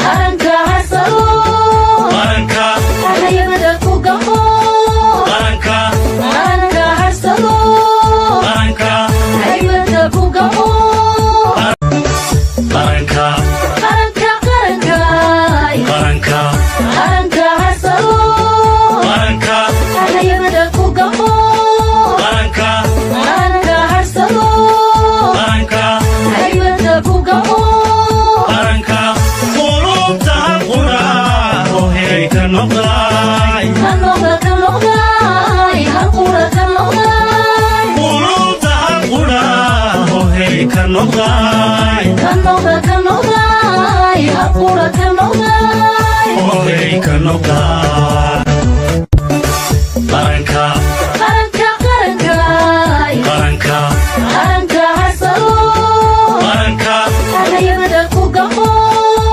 qaranka hasalo qaranka halayamada ku gamo qaranka hasalo qaranka halayamada ku gamo qaranka qaranka hasalo qaranka halayamada ku gamo qaranka hasalo qaranka halayamada ku gamo qaranka qulubta qura rohay ka noqday qulubta qura rohay ka noqday rohay ka noqday